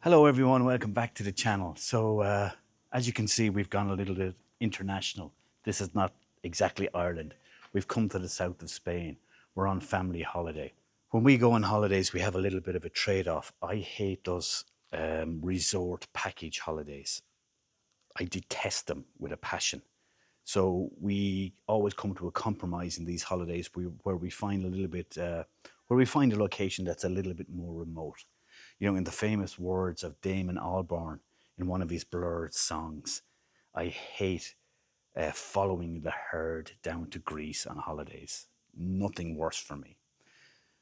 Hello everyone, welcome back to the channel. As you can see, we've gone a little bit international. This is not exactly Ireland. We've come to the south of Spain. We're on family holiday. When we go on holidays, we have a little bit of a trade-off. I hate those resort package holidays. I detest them with a passion. So we always come to a compromise in these holidays where we find a little bit, where we find a location that's a little bit more remote. You know, in the famous words of Damon Albarn in one of his Blurred songs, I hate following the herd down to Greece on holidays. Nothing worse for me.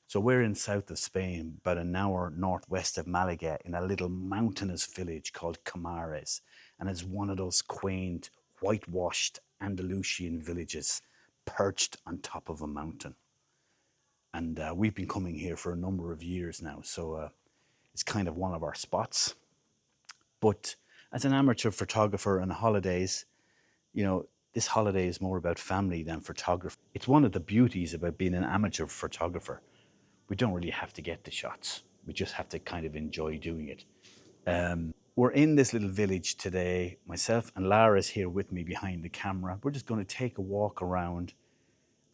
So we're in south of Spain, about an hour northwest of Malaga, in a little mountainous village called Comares. And it's one of those quaint, whitewashed Andalusian villages perched on top of a mountain. And we've been coming here for a number of years now, so it's kind of one of our spots. But as an amateur photographer on holidays, you know, this holiday is more about family than photography. It's one of the beauties about being an amateur photographer. We don't really have to get the shots. We just have to kind of enjoy doing it. We're in this little village today. Myself and Lara's here with me behind the camera. We're just going to take a walk around.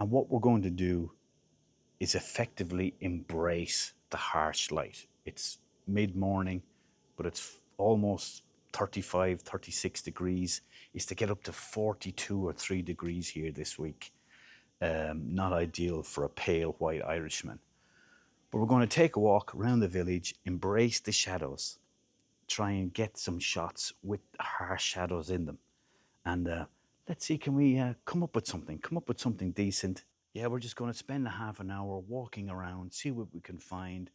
And what we're going to do is effectively embrace the harsh light. It's mid-morning, but it's almost 35, 36 degrees. It's to get up to 42 or 3 degrees here this week. Not ideal for a pale white Irishman. But we're going to take a walk around the village, embrace the shadows, try and get some shots with harsh shadows in them. And let's see, can we come up with something decent? Yeah, we're just going to spend a half an hour walking around, see what we can find,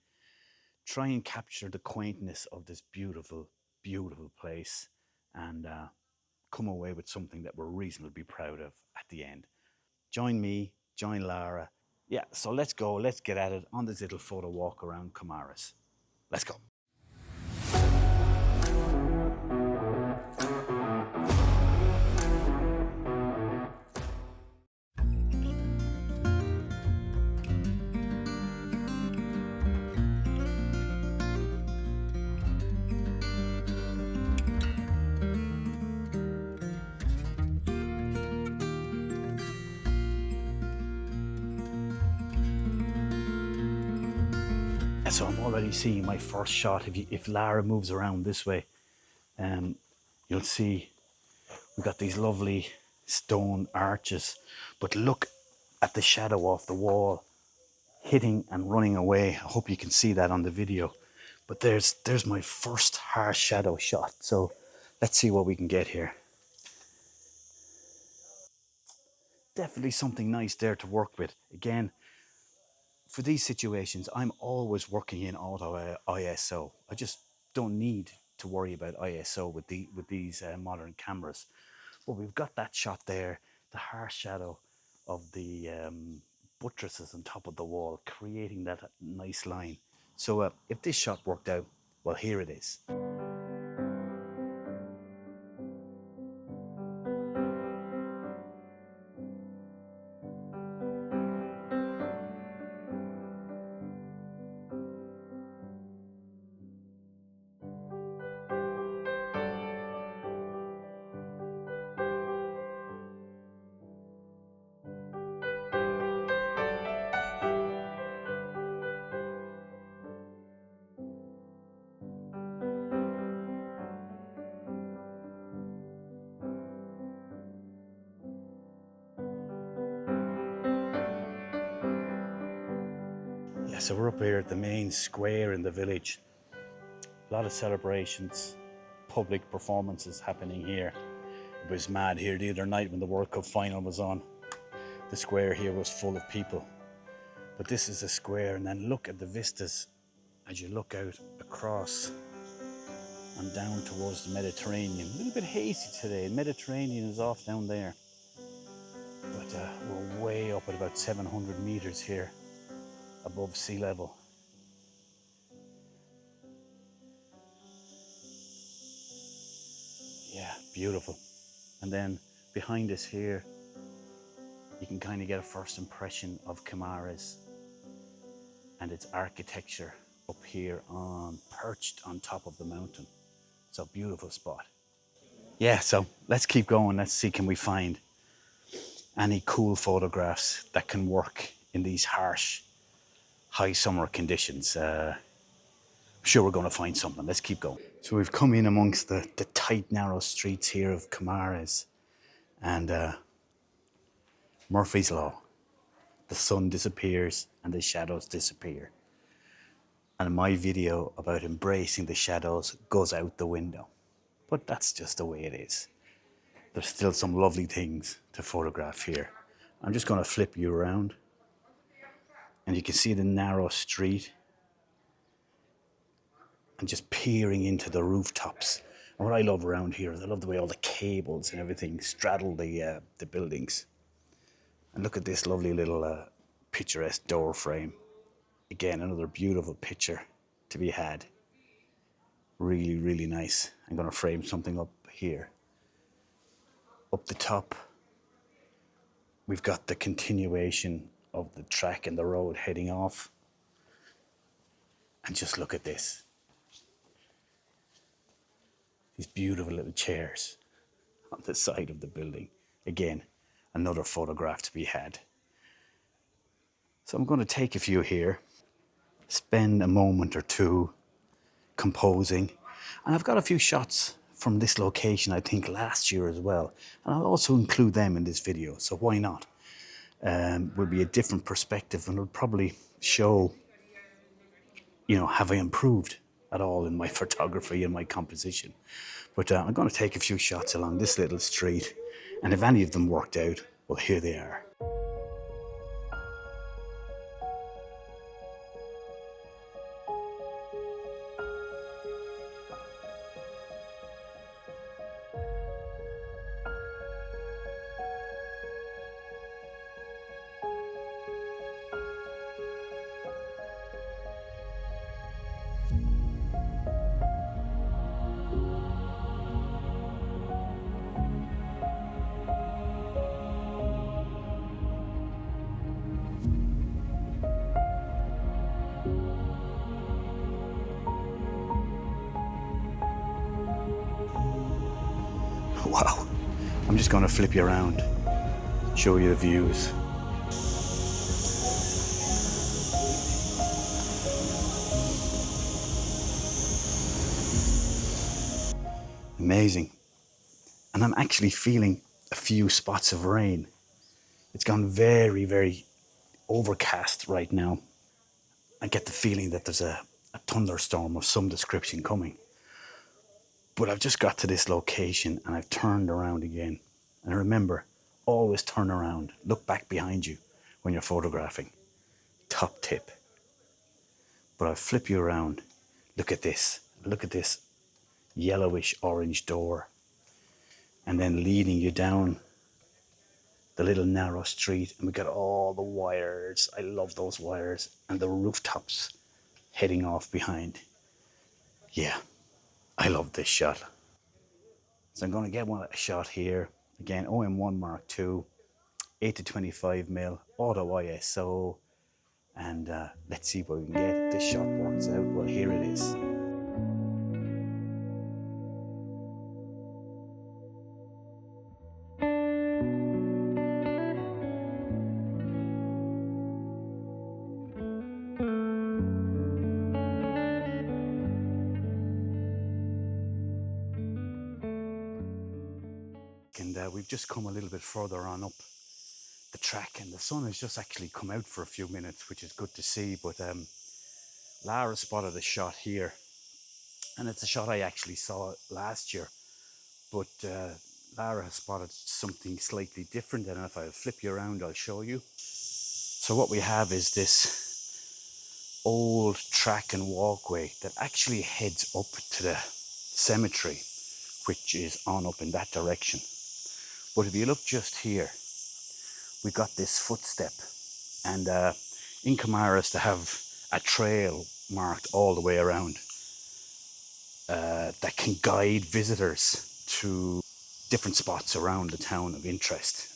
try and capture the quaintness of this beautiful, beautiful place, and come away with something that we're reasonably proud of at the end. Join me, join Lara. Yeah, so let's go, let's get at it on this little photo walk around Comares. Let's go. So I'm already seeing my first shot. If Lara moves around this way, um, you'll see we've got these lovely stone arches. But look at the shadow off the wall, hitting and running away. I hope you can see that on the video. But there's my first harsh shadow shot. So let's see what we can get here. Definitely something nice there to work with. Again, for these situations, I'm always working in auto ISO. I just don't need to worry about ISO with these modern cameras. But we've got that shot there, the harsh shadow of the buttresses on top of the wall, creating that nice line. So if this shot worked out, well, here it is. Yeah, so we're up here at the main square in the village. A lot of celebrations, public performances happening here. It was mad here the other night when the World Cup final was on. The square here was full of people. But this is a square, and then look at the vistas as you look out across and down towards the Mediterranean. A little bit hazy today. The Mediterranean is off down there. But we're way up at about 700 meters here above sea level. Yeah, beautiful. And then behind us here, you can kind of get a first impression of Comares and its architecture. up here on perched on top of the mountain. It's a beautiful spot. Yeah, so let's keep going. Let's see, can we find any cool photographs that can work in these harsh, high summer conditions. I'm sure we're going to find something. Let's keep going. So we've come in amongst the tight, narrow streets here of Comares, and Murphy's Law. The sun disappears and the shadows disappear. And my video about embracing the shadows goes out the window. But that's just the way it is. There's still some lovely things to photograph here. I'm just going to flip you around, and you can see the narrow street and just peering into the rooftops. And what I love around here is I love the way all the cables and everything straddle the buildings. And look at this lovely little picturesque door frame. Again, another beautiful picture to be had. Really, really nice. I'm going to frame something up here. Up the top, we've got the continuation of the track and the road heading off. And just look at this. These beautiful little chairs on the side of the building. Again, another photograph to be had. So I'm going to take a few here, spend a moment or two composing. And I've got a few shots from this location, I think last year as well. And I'll also include them in this video, so why not? Will be a different perspective, and it'll probably show, you know, have I improved at all in my photography and my composition. But I'm going to take a few shots along this little street, and if any of them worked out, well, here they are. Wow, I'm just going to flip you around, show you the views. Amazing. And I'm actually feeling a few spots of rain. It's gone very, very overcast right now. I get the feeling that there's a thunderstorm of some description coming. But I've just got to this location and I've turned around again. And remember, always turn around. Look back behind you when you're photographing. Top tip. But I'll flip you around. Look at this. Look at this yellowish orange door. And then leading you down the little narrow street. And we got all the wires. I love those wires. And the rooftops heading off behind. Yeah, I love this shot. So I'm going to get a shot here. Again, OM1 Mark II, 8 to 25 mil, auto ISO. And let's see what we can get. If this shot works out, well, here it is. And we've just come a little bit further on up the track, and the sun has just actually come out for a few minutes, which is good to see. But Lara spotted a shot here, and it's a shot I actually saw last year, but Lara has spotted something slightly different, and if I'll flip you around, I'll show you. So what we have is this old track and walkway that actually heads up to the cemetery, which is on up in that direction. But if you look just here, we've got this footstep, and in Comares to have a trail marked all the way around that can guide visitors to different spots around the town of interest.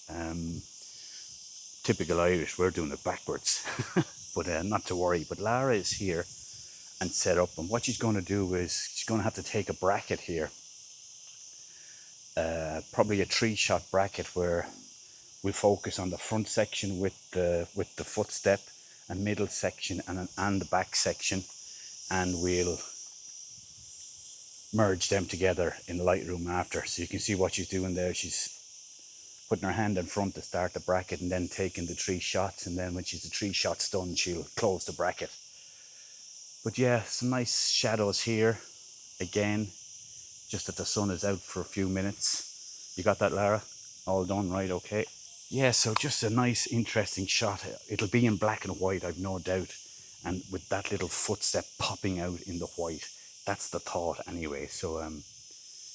Typical Irish, we're doing it backwards, but not to worry. But Lara is here, and set up. And what she's going to do is she's going to have to take a bracket here, probably a 3-shot bracket, where we'll focus on the front section with the footstep, and middle section and the back section, and we'll merge them together in Lightroom after. So you can see what she's doing there. She's putting her hand in front to start the bracket and then taking the 3 shots, and then when she's the 3 shots done, she'll close the bracket. But yeah, some nice shadows here again, just that the sun is out for a few minutes. You got that, Lara? All done, right? Okay. Yeah, so just a nice interesting shot. It'll be in black and white, I've no doubt, and with that little footstep popping out in the white. That's the thought anyway. So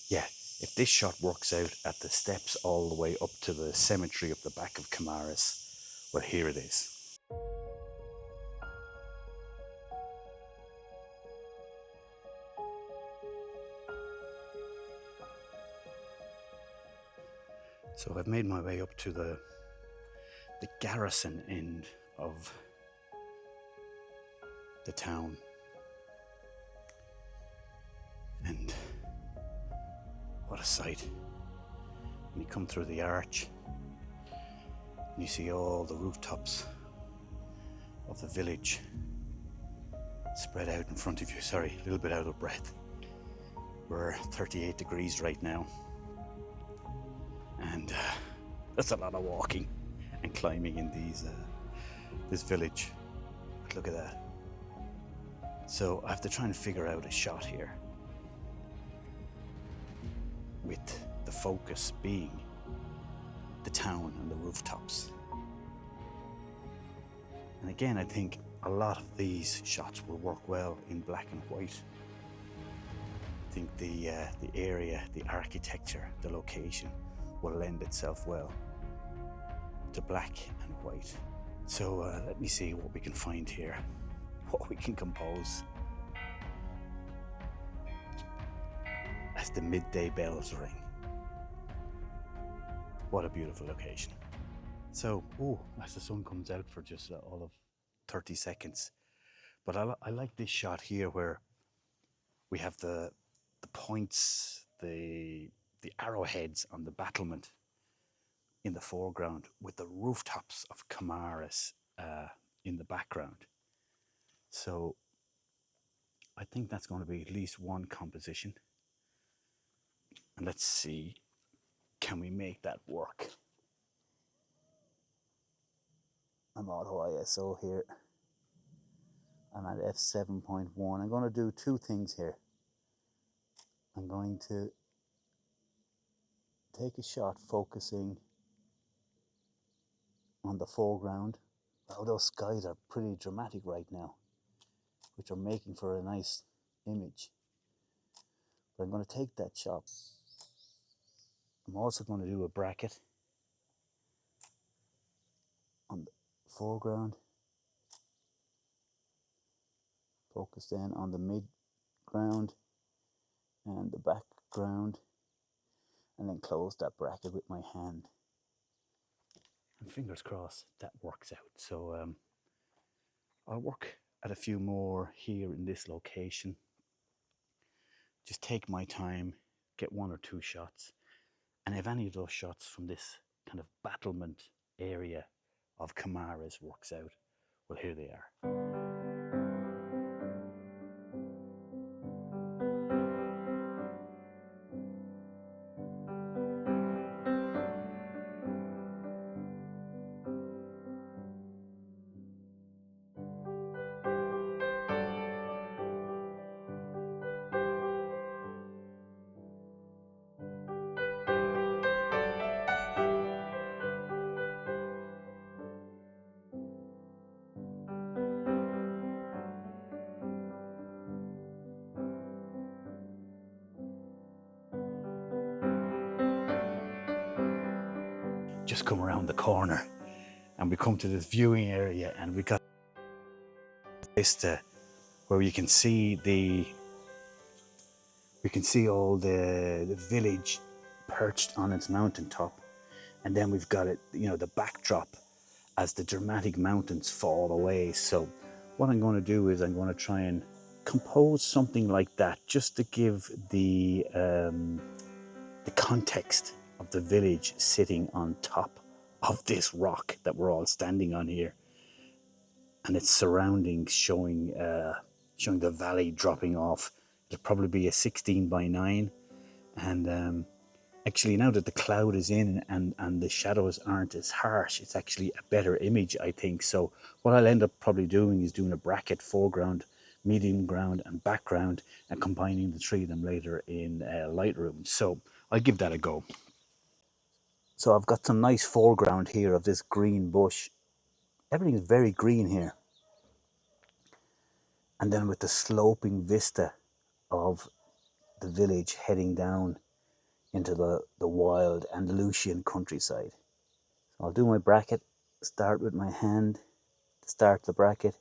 yeah, if this shot works out at the steps all the way up to the cemetery of the back of Comares, well, here it is. So I've made my way up to the garrison end of the town, and what a sight. When you come through the arch and you see all the rooftops of the village spread out in front of you. Sorry, a little bit out of breath. We're 38 degrees right now, and that's a lot of walking and climbing in this village. But look at that. So I have to try and figure out a shot here with the focus being the town and the rooftops. And again, I think a lot of these shots will work well in black and white. I think the area, the architecture, the location will lend itself well to black and white. So let me see what we can find here, what we can compose as the midday bells ring. What a beautiful location. So, as the sun comes out for just all of 30 seconds. But I like this shot here where we have the points, the arrowheads on the battlement in the foreground, with the rooftops of Comares in the background. So I think that's going to be at least one composition. And let's see, can we make that work? I'm auto ISO here. I'm at f7.1. I'm going to do 2 things here. I'm going to take a shot focusing on the foreground. Oh, those skies are pretty dramatic right now, which are making for a nice image. But I'm going to take that shot. I'm also going to do a bracket on the foreground. Focus then on the midground and the background, and then close that bracket with my hand. And fingers crossed that works out. So I'll work at a few more here in this location. Just take my time, get 1 or 2 shots. And if any of those shots from this kind of battlement area of Comares works out, well, here they are. Just come around the corner and we come to this viewing area, and we got Vista where you can see all the village perched on its mountaintop, and then we've got it, the backdrop as the dramatic mountains fall away. So what I'm going to do is I'm going to try and composed something like that just to give the context of the village sitting on top of this rock that we're all standing on here, and its surroundings showing the valley dropping off. It'll probably be a 16 by 9, and actually now that the cloud is in and the shadows aren't as harsh, it's actually a better image, I think. So what I'll end up probably doing is doing a bracket foreground, medium ground and background, and combining the three of them later in Lightroom. So I'll give that a go. So I've got some nice foreground here of this green bush. Everything is very green here. And then with the sloping vista of the village heading down into the wild Andalusian countryside. So I'll do my bracket, start with my hand, start the bracket,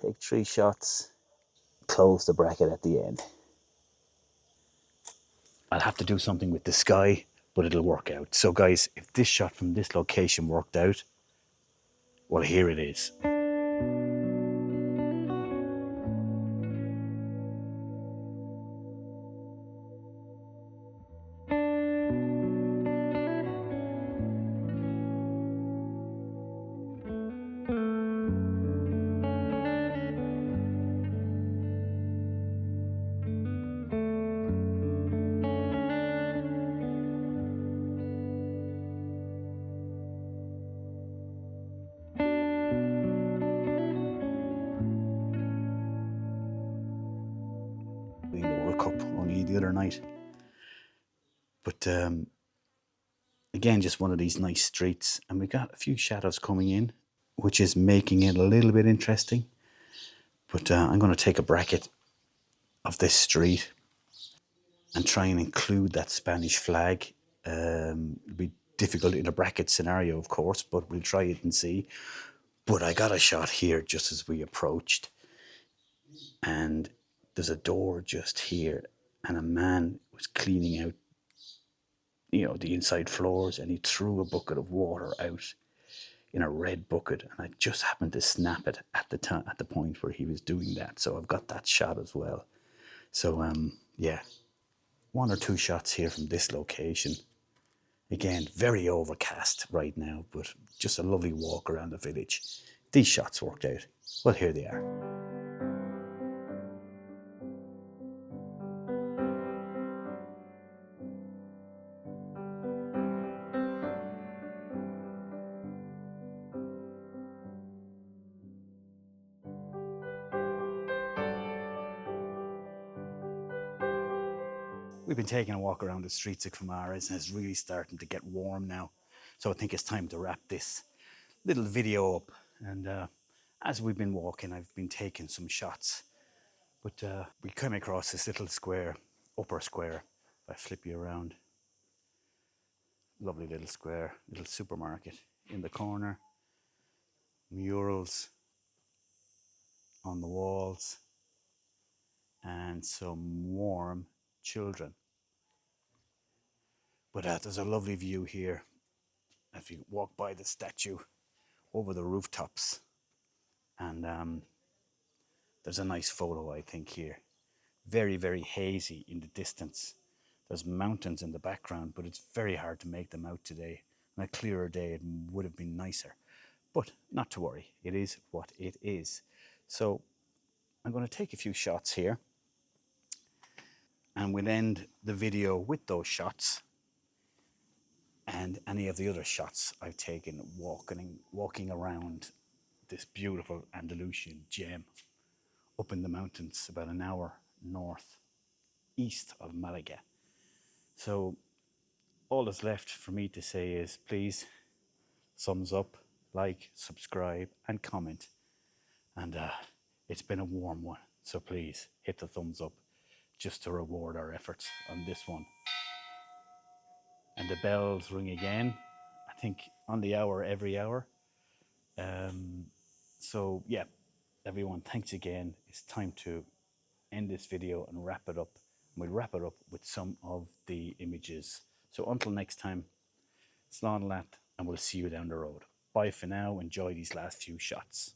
take 3 shots, close the bracket at the end. I'll have to do something with the sky, but it'll work out. So guys, if this shot from this location worked out, well, here it is. The World Cup only the other night. But again, just one of these nice streets, and we got a few shadows coming in, which is making it a little bit interesting. But I'm going to take a bracket of this street and try and include that Spanish flag. It'll be difficult in a bracket scenario, of course, but we'll try it and see. But I got a shot here just as we approached, and there's a door just here, and a man was cleaning out, the inside floors, and he threw a bucket of water out in a red bucket, and I just happened to snap it at the time, at the point where he was doing that. So I've got that shot as well. So yeah, 1 or 2 shots here from this location. Again, very overcast right now, but just a lovely walk around the village. These shots worked out. Well, here they are. We've been taking a walk around the streets of Comares, and it's really starting to get warm now. So I think it's time to wrap this little video up. And as we've been walking, I've been taking some shots. But we came across this little square, upper square. If I flip you around, lovely little square, little supermarket in the corner, murals on the walls, and some warm children. But there's a lovely view here. If you walk by the statue over the rooftops, and there's a nice photo, I think, here. Very, very hazy in the distance. There's mountains in the background, but it's very hard to make them out today. On a clearer day, it would have been nicer. But not to worry, it is what it is. So I'm going to take a few shots here, and we'll end the video with those shots and any of the other shots I've taken walking around this beautiful Andalusian gem up in the mountains about an hour north east of Malaga. So all that's left for me to say is please thumbs up, like, subscribe and comment. And it's been a warm one, so please hit the thumbs up just to reward our efforts on this one. And the bells ring again, I think on the hour, every hour. So yeah, everyone, thanks again. It's time to end this video and wrap it up. And we'll wrap it up with some of the images. So until next time, slán leat, and we'll see you down the road. Bye for now. Enjoy these last few shots.